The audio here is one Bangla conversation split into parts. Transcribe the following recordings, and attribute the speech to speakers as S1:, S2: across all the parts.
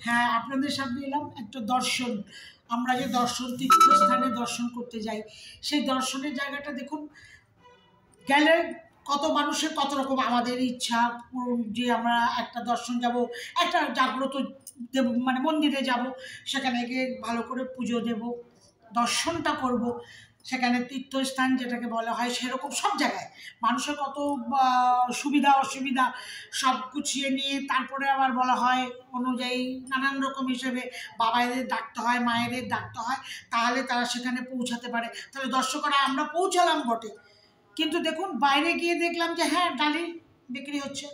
S1: হ্যাঁ, আপনাদের সামনে এলাম একটা দর্শন। আমরা যে দর্শন তীর্থস্থানে দর্শন করতে যাই, সেই দর্শনের জায়গাটা দেখুন। গেলে কত মানুষের কত রকম আমাদের ইচ্ছা পূরণ, যে আমরা একটা দর্শন যাব, একটা জাগ্রত দেব মানে মন্দিরে যাব, সেখানে গিয়ে ভালো করে পুজো দেব, দর্শনটা করব। সেখানে তীর্থস্থান যেটাকে বলা হয়, সেরকম সব জায়গায় মানুষের কত সুবিধা অসুবিধা সব গুছিয়ে নিয়ে তারপরে আবার বলা হয় অনুযায়ী নানান রকম হিসেবে বাবাদের ডাকতে হয়, মায়েদের ডাকতে হয়, তাহলে তারা সেখানে পৌঁছাতে পারে। তাহলে দর্শকরা আমরা পৌঁছালাম বটে, কিন্তু দেখুন বাইরে গিয়ে দেখলাম যে হ্যাঁ, ডালি বিক্রি হচ্ছে,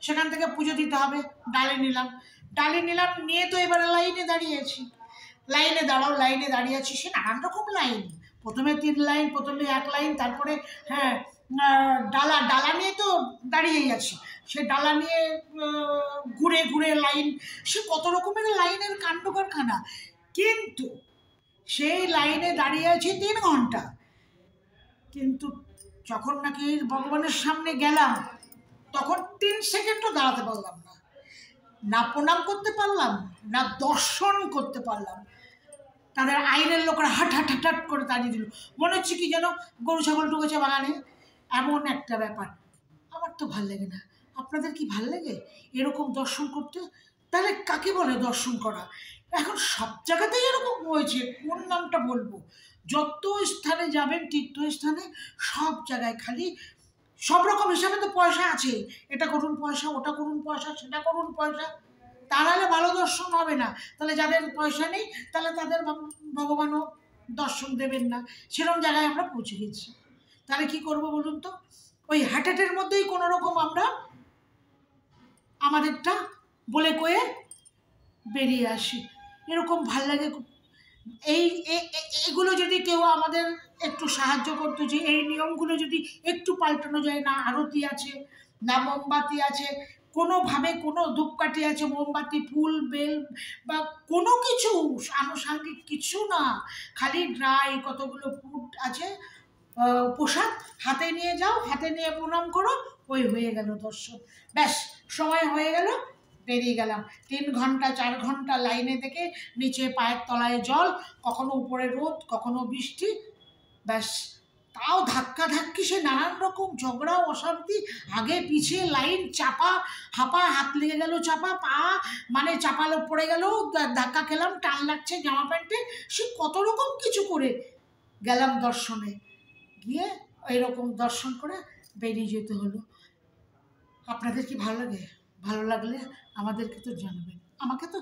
S1: সেখান থেকে পুজো দিতে হবে। ডালি নিলাম নিয়ে তো এবারে লাইনে দাঁড়িয়েছি। লাইনে দাঁড়িয়ে আছি, সে নানান রকম লাইন। প্রথমে 3 লাইন, প্রথমে 1 লাইন, তারপরে হ্যাঁ ডালা নিয়ে তো দাঁড়িয়েই আছি। সে ডালা নিয়ে ঘুরে ঘুরে লাইন, সে কত রকমের লাইনের কাণ্ড কারখানা। কিন্তু সেই লাইনে দাঁড়িয়ে আছি 3 ঘন্টা, কিন্তু যখন নাকি ভগবানের সামনে গেলাম, তখন 3 সেকেন্ডও দাঁড়াতে পারলাম না। না প্রণাম করতে পারলাম, না দর্শন করতে পারলাম। তাদের আইনের লোকেরা হাট হাট হাট হাট করে দাঁড়িয়ে দিল, মনে হচ্ছে কি যেন গরু ছাগল ঢুকেছে বাগানে, এমন একটা ব্যাপার। আমার তো ভাল লাগে না। আপনাদের কি ভাল লাগে এরকম দর্শন করতে? তাহলে কাকে বলে দর্শন করা? এখন সব জায়গাতেই এরকম হয়েছে, কোন নামটা বলবো? যত স্থানে যাবেন তীর্থস্থানে, সব জায়গায় খালি সব রকম হিসাবে তো পয়সা আছে, এটা করুন পয়সা, ওটা করুন পয়সা, সেটা করুন পয়সা, তা নাহলে ভালো দর্শন হবে না। তাহলে যাদের পয়সা নেই, তাহলে তাদের ভগবানও দর্শন দেবেন না। সেরকম জায়গায় আমরা পৌঁছে গেছি। তাহলে কি করব বলুন তো? ওই হাটের মধ্যেই কোনো রকম আমরা আমাদেরটা বলে কয়ে বেরিয়ে আসি। এরকম ভাল লাগে। এইগুলো যদি কেউ আমাদের একটু সাহায্য করতো, যে এই নিয়মগুলো যদি একটু পাল্টানো যায়, না আরতি আছে, না মোমবাতি আছে, কোনোভাবে কোনো ধূপকাঠি আছে, মোমবাতি, ফুল, বেল বা কোনো কিছু আনুষাঙ্গিক কিছু না, খালি ড্রাই কতগুলো ফুড আছে, প্রসাদ হাতে নিয়ে যাও, হাতে নিয়ে প্রণাম করো, ওই হয়ে গেল দর্শন। ব্যাস, সময় হয়ে গেল, বেরিয়ে গেলাম। 3 ঘন্টা 4 ঘন্টা লাইনে থেকে নিচে পায়ের তলায় জল, কখনো উপরে রোদ, কখনো বৃষ্টি, ব্যাস। তাও ধাক্কাধাক্কি, সে নানান রকম ঝগড়া অশান্তি, আগে পিছিয়ে লাইন, চাপা হাঁপা, হাত লেগে গেল চাপা, পা মানে চাপালো পড়ে গেল, ধাক্কা খেলাম, টান লাগছে জামা প্যান্টে, সে কত রকম কিছু করে গেলাম দর্শনে। গিয়ে এরকম দর্শন করে বেরিয়ে যেতে হলো। আপনাদের কি ভালো লাগে? ভালো লাগলে আমাদেরকে তো জানাবেন, আমাকে তো